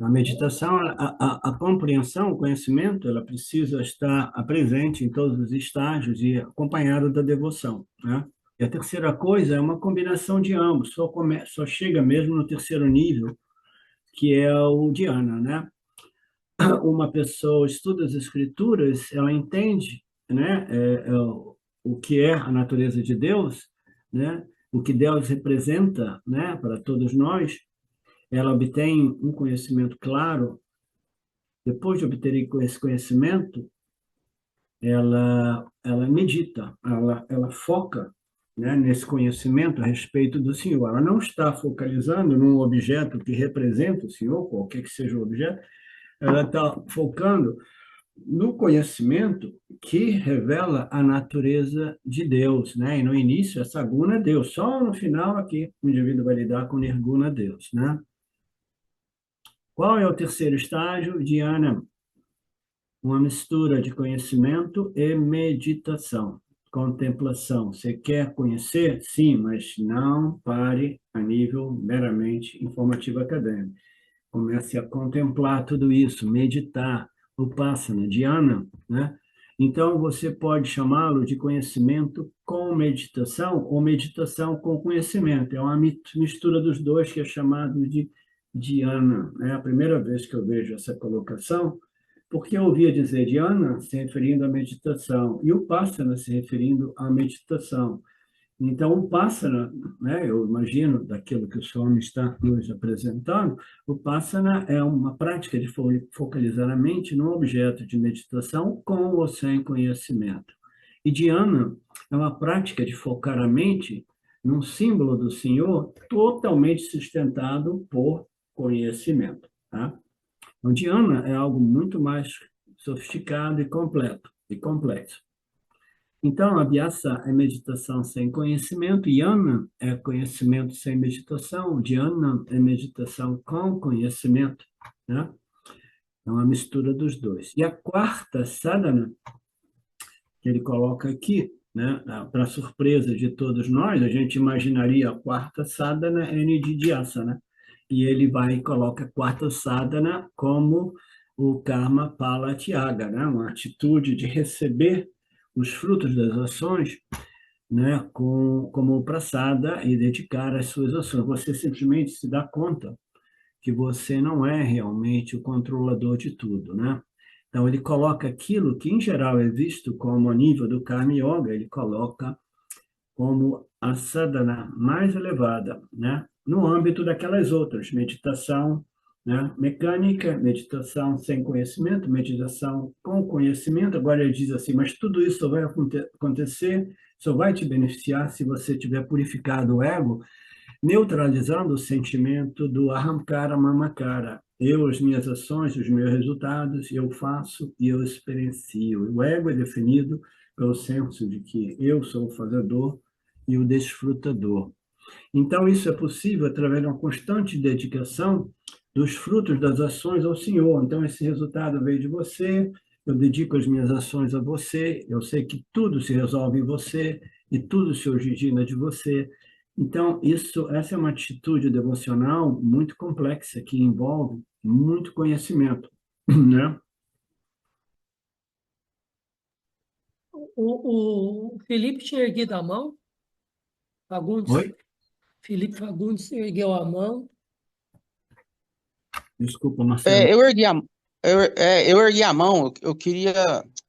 A meditação, a compreensão, o conhecimento, ela precisa estar presente em todos os estágios e acompanhada da devoção, né? E a terceira coisa é uma combinação de ambos, só chega mesmo no terceiro nível, que é o dhyana, né? Uma pessoa estuda as escrituras, ela entende, né, o que é a natureza de Deus, né? O que Deus representa, né, para todos nós, ela obtém um conhecimento claro. Depois de obter esse conhecimento, ela medita, ela foca, né, nesse conhecimento a respeito do Senhor. Ela não está focalizando num objeto que representa o Senhor, qualquer que seja o objeto, ela está focando no conhecimento que revela a natureza de Deus, né? E no início, essa guna é Deus. Só no final aqui o indivíduo vai lidar com nirguna Deus, né? Qual é o terceiro estágio? Dhyana, uma mistura de conhecimento e meditação, contemplação. Você quer conhecer? Sim, mas não pare a nível meramente informativo acadêmico. Comece a contemplar tudo isso, meditar, upasana, dhyana, né? Então, você pode chamá-lo de conhecimento com meditação ou meditação com conhecimento. É uma mistura dos dois que é chamado de dhyana. É a primeira vez que eu vejo essa colocação, porque eu ouvia dizer dhyana se referindo à meditação e upasana se referindo à meditação. Então, o Passana, né, eu imagino, daquilo que o Swami está nos apresentando, o Passana é uma prática de focalizar a mente num objeto de meditação com ou sem conhecimento. E Dhyana é uma prática de focar a mente num símbolo do Senhor totalmente sustentado por conhecimento. Tá? Então, Dhyana é algo muito mais sofisticado e completo e complexo. Então, Abhyasa é meditação sem conhecimento, Yana é conhecimento sem meditação, Dhyana é meditação com conhecimento, né? É uma mistura dos dois. E a quarta sadhana, que ele coloca aqui, né, para surpresa de todos nós, a gente imaginaria a quarta sadhana é Nididhyasana, e ele vai e coloca a quarta sadhana como o karma pala tyaga, né, uma atitude de receber os frutos das ações, né, como prasada e dedicar as suas ações. Você simplesmente se dá conta que você não é realmente o controlador de tudo, né? Então, ele coloca aquilo que, em geral, é visto como a nível do Karma Yoga, ele coloca como a sadhana mais elevada, né? No âmbito daquelas outras, meditação, né? Mecânica, meditação sem conhecimento, meditação com conhecimento. Agora ele diz assim, mas tudo isso só vai acontecer, só vai te beneficiar se você tiver purificado o ego, neutralizando o sentimento do ahamkara, mamakara. Eu, as minhas ações, os meus resultados, eu faço e eu experiencio. O ego é definido pelo senso de que eu sou o fazedor e o desfrutador. Então, isso é possível através de uma constante dedicação dos frutos das ações ao Senhor. Então, esse resultado veio de você, eu dedico as minhas ações a você, eu sei que tudo se resolve em você e tudo se origina de você. Então, essa é uma atitude devocional muito complexa, que envolve muito conhecimento, né? O Felipe tinha erguido a mão, Fagundes. Oi? Felipe Fagundes ergueu a mão. Desculpa, Marcelo. Eu ergui a mão, eu queria.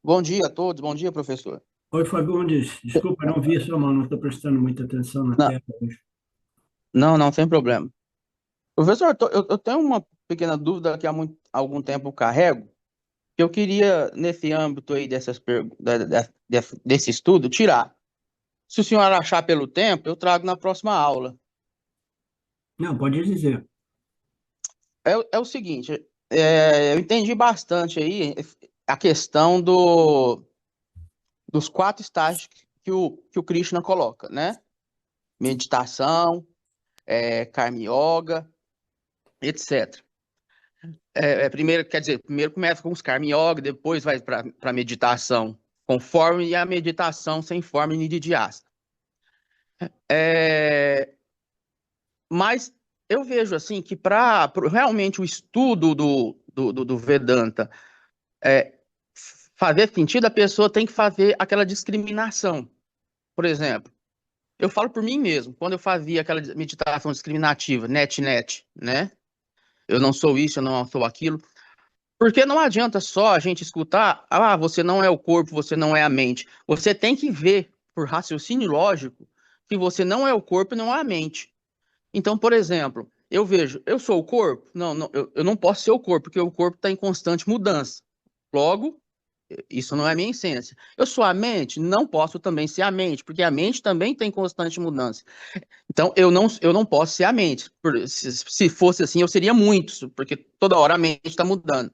Bom dia a todos, bom dia, professor. Oi, Fagundes. Desculpa, não vi a sua mão, não estou prestando muita atenção na Não, tela hoje. não, sem problema. Professor, eu tenho uma pequena dúvida que há algum tempo eu carrego, que eu queria, nesse âmbito aí desse estudo, tirar. Se o senhor achar pelo tempo, eu trago na próxima aula. Não, pode dizer. É o seguinte, eu entendi bastante aí a questão dos 4 estágios que o Krishna coloca, né? Meditação, Karma Yoga, etc. Primeiro começa com os Karma Yoga, depois vai para meditação com forma e a meditação sem forma Nididhyasa. Mas eu vejo assim que para realmente o estudo do Vedanta fazer sentido, a pessoa tem que fazer aquela discriminação. Por exemplo, eu falo por mim mesmo, quando eu fazia aquela meditação discriminativa, net, né? Eu não sou isso, eu não sou aquilo. Porque não adianta só a gente escutar, você não é o corpo, você não é a mente. Você tem que ver, por raciocínio lógico, que você não é o corpo e não é a mente. Então, por exemplo, eu vejo, eu sou o corpo? Não, eu não posso ser o corpo, porque o corpo está em constante mudança. Logo, isso não é a minha essência. Eu sou a mente? Não posso também ser a mente, porque a mente também tem constante mudança. Então, eu não posso ser a mente. Se fosse assim, eu seria muito, porque toda hora a mente está mudando.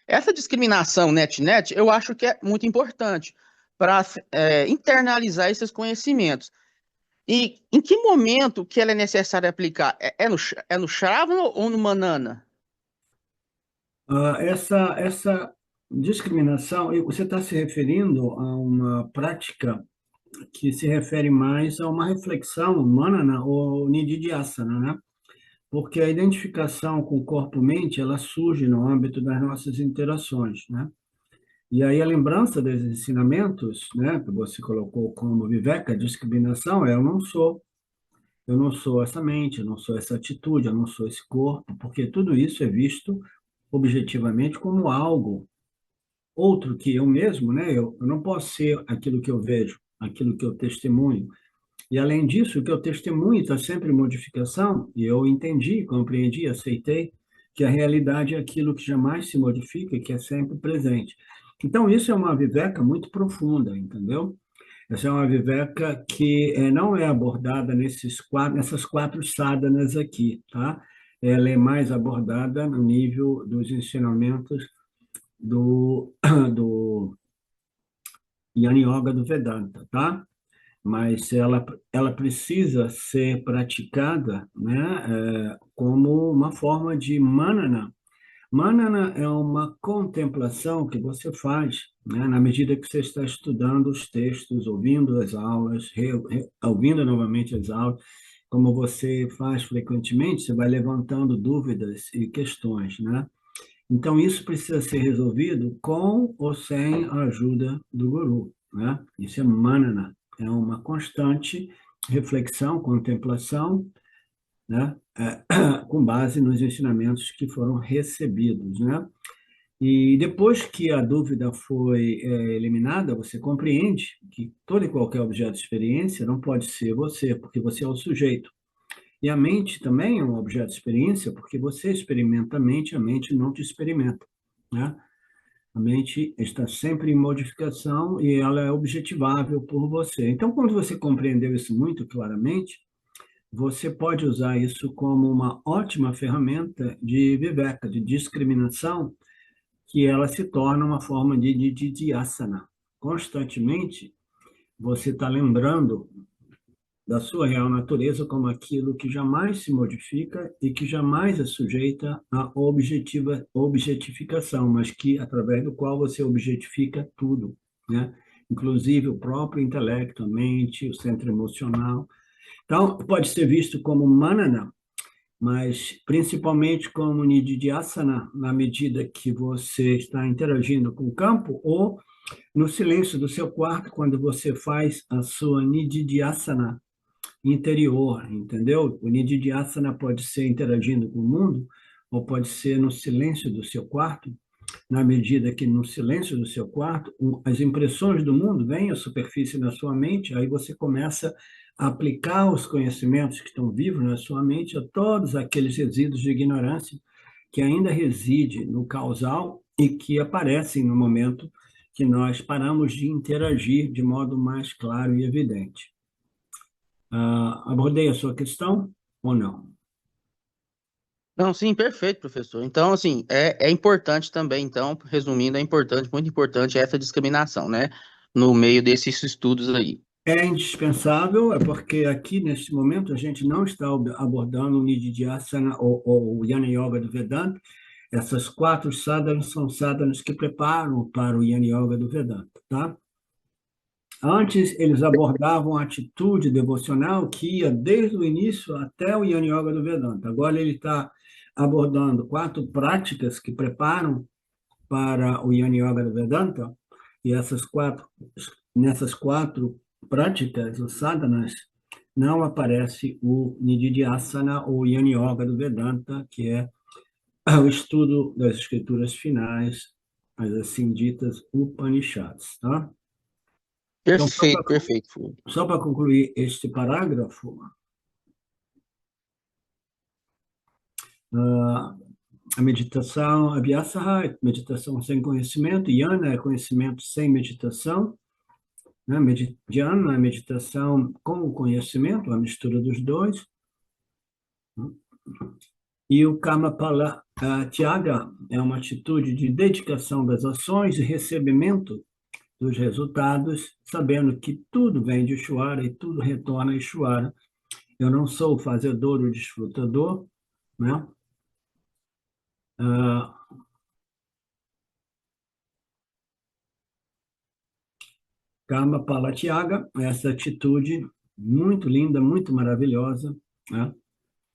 Essa discriminação net, eu acho que é muito importante para internalizar esses conhecimentos. E em que momento que ela é necessária aplicar? É no Shravana ou no Manana? Essa discriminação, você está se referindo a uma prática que se refere mais a uma reflexão manana ou nididhyasana, né? Porque a identificação com o corpo-mente, ela surge no âmbito das nossas interações, né? E aí a lembrança desses ensinamentos, né, que você colocou como viveka, discriminação, eu não sou essa mente, eu não sou essa atitude, eu não sou esse corpo, porque tudo isso é visto objetivamente como algo outro que eu mesmo, né? Eu não posso ser aquilo que eu vejo, aquilo que eu testemunho. E, além disso, o que eu testemunho está sempre em modificação, e eu entendi, compreendi, aceitei que a realidade é aquilo que jamais se modifica, que é sempre presente. Então, isso é uma viveka muito profunda, entendeu? Essa é uma viveka que não é abordada nessas 4 sadhanas aqui, tá? Ela é mais abordada no nível dos ensinamentos do Jnana Yoga do Vedanta, tá? Mas ela precisa ser praticada, né, como uma forma de manana. Manana é uma contemplação que você faz, né, na medida que você está estudando os textos, ouvindo as aulas, ouvindo novamente as aulas, como você faz frequentemente, você vai levantando dúvidas e questões, né? Então, isso precisa ser resolvido com ou sem a ajuda do guru, né? Isso é manana, é uma constante reflexão, contemplação, né? Com base nos ensinamentos que foram recebidos, né? E depois que a dúvida foi eliminada, você compreende que todo e qualquer objeto de experiência não pode ser você, porque você é o sujeito. E a mente também é um objeto de experiência, porque você experimenta a mente não te experimenta, né? A mente está sempre em modificação e ela é objetivável por você. Então, quando você compreendeu isso muito claramente, você pode usar isso como uma ótima ferramenta de viveka, de discriminação, que ela se torna uma forma de nididhyasana. Constantemente, você está lembrando da sua real natureza como aquilo que jamais se modifica e que jamais é sujeita à objetificação, mas que através do qual você objetifica tudo, né? Inclusive o próprio intelecto, a mente, o centro emocional. Então, pode ser visto como manana, mas principalmente como nididhyasana, na medida que você está interagindo com o campo, ou no silêncio do seu quarto, quando você faz a sua nididhyasana interior, entendeu? O nididhyasana pode ser interagindo com o mundo, ou pode ser no silêncio do seu quarto, na medida que no silêncio do seu quarto, as impressões do mundo vêm à superfície da sua mente, aí você começa a aplicar os conhecimentos que estão vivos na sua mente a todos aqueles resíduos de ignorância que ainda reside no causal e que aparecem no momento que nós paramos de interagir de modo mais claro e evidente. Abordei a sua questão ou não? Não, sim, perfeito, professor. Então, assim, é importante também, então, resumindo, é importante, muito importante essa discriminação, né? No meio desses estudos aí. É indispensável, é porque aqui, neste momento, a gente não está abordando o Nididhyasana ou o Jnana Yoga do Vedanta. Essas 4 sadhanas são sadhanas que preparam para o Jnana Yoga do Vedanta, tá? Antes, eles abordavam a atitude devocional que ia desde o início até o Jnana Yoga do Vedanta. Agora ele está abordando 4 práticas que preparam para o Jnana Yoga do Vedanta, e nessas 4 práticas, os sadhanas, não aparece o Nididhyasana ou Jnana Yoga do Vedanta, que é o estudo das escrituras finais, as assim ditas Upanishads, tá? Então, Perfeito, perfeito. Só para concluir este parágrafo, a meditação, abhyasaha é meditação sem conhecimento, jnana é conhecimento sem meditação, né? Jnana é meditação com o conhecimento, a mistura dos dois. E o Kamapala Tyaga é uma atitude de dedicação das ações e recebimento dos resultados, sabendo que tudo vem de Ishvara e tudo retorna a Ishvara. Eu não sou o fazedor ou desfrutador, né? Kamapala Tyaga é essa atitude muito linda, muito maravilhosa, né?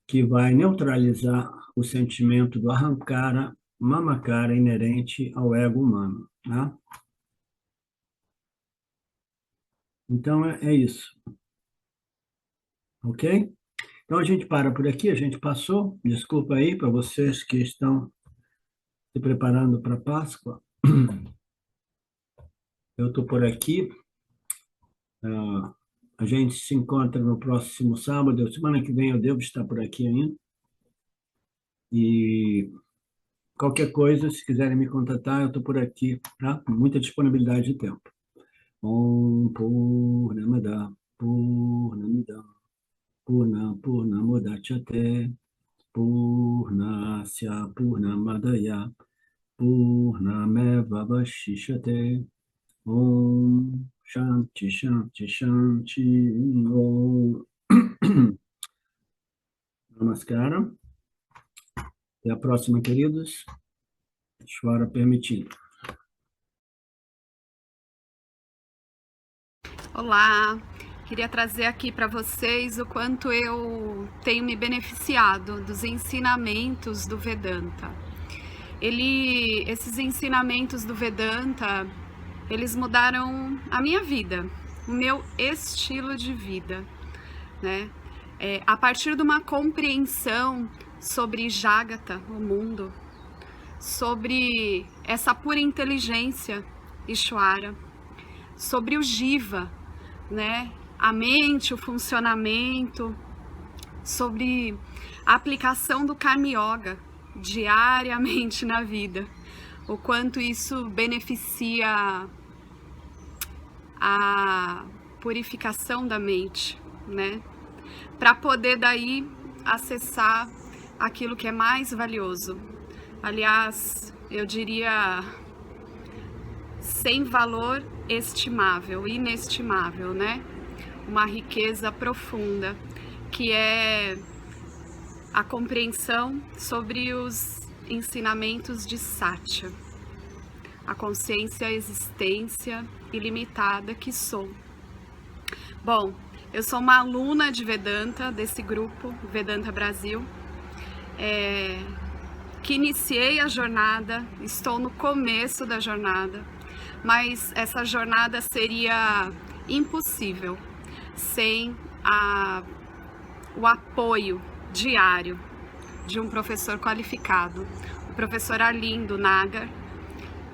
Que vai neutralizar o sentimento do ahankara, mamakara inerente ao ego humano, né? Então, é isso. Ok? Então, a gente para por aqui, a gente passou. Desculpa aí para vocês que estão se preparando para a Páscoa. Eu estou por aqui. A gente se encontra no próximo sábado. Semana que vem eu devo estar por aqui ainda. E qualquer coisa, se quiserem me contatar, eu estou por aqui, tá? Com muita disponibilidade de tempo. Om Purnamada Purnamidam Purnamudachyate Purnasya Purnamadaya Purnameva Vashishate Om Shanti Shanti Shanti Om Namaskara. Até a próxima, queridos. Ishvara permitindo. Olá, queria trazer aqui para vocês o quanto eu tenho me beneficiado dos ensinamentos do Vedanta. Esses ensinamentos do Vedanta, eles mudaram a minha vida, o meu estilo de vida, né? A partir de uma compreensão sobre Jagata, o mundo, sobre essa pura inteligência, Ishvara, sobre o Jiva, né? A mente, o funcionamento, sobre a aplicação do Karma Yoga diariamente na vida, o quanto isso beneficia a purificação da mente, né? para poder daí acessar aquilo que é mais valioso. Aliás, eu diria sem valor estimável, inestimável, né? Uma riqueza profunda, que é a compreensão sobre os ensinamentos de Satya, a consciência, a existência ilimitada que sou. Bom, eu sou uma aluna de Vedanta, desse grupo, Vedanta Brasil, que iniciei a jornada, estou no começo da jornada, mas essa jornada seria impossível sem o apoio diário de um professor qualificado, o professor Arlindo Nagar,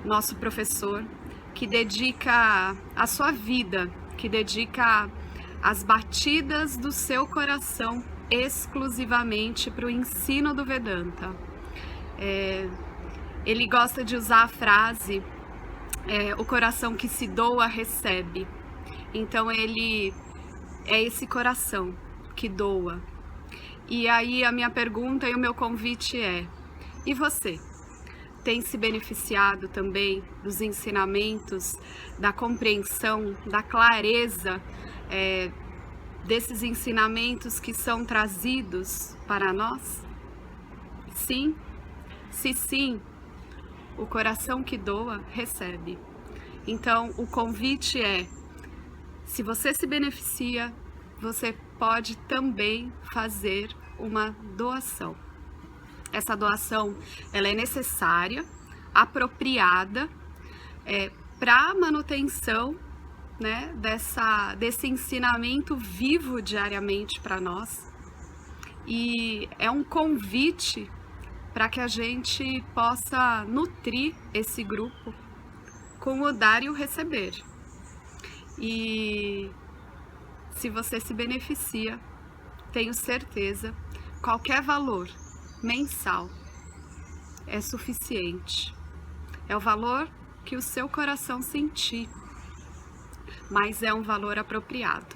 nosso professor, que dedica a sua vida, que dedica as batidas do seu coração exclusivamente para o ensino do Vedanta. Ele gosta de usar a frase, o coração que se doa, recebe. Então ele é esse coração que doa. E aí a minha pergunta e o meu convite é: e você? Tem se beneficiado também dos ensinamentos, da compreensão, da clareza desses ensinamentos que são trazidos para nós? Sim? Se sim, o coração que doa, recebe. Então, o convite é: se você se beneficia, você pode também fazer uma doação. Essa doação, ela é necessária, apropriada, para a manutenção, né, desse ensinamento vivo diariamente para nós. E é um convite para que a gente possa nutrir esse grupo com o dar e o receber. E se você se beneficia, tenho certeza, qualquer valor mensal é suficiente. É o valor que o seu coração sentir, mas é um valor apropriado.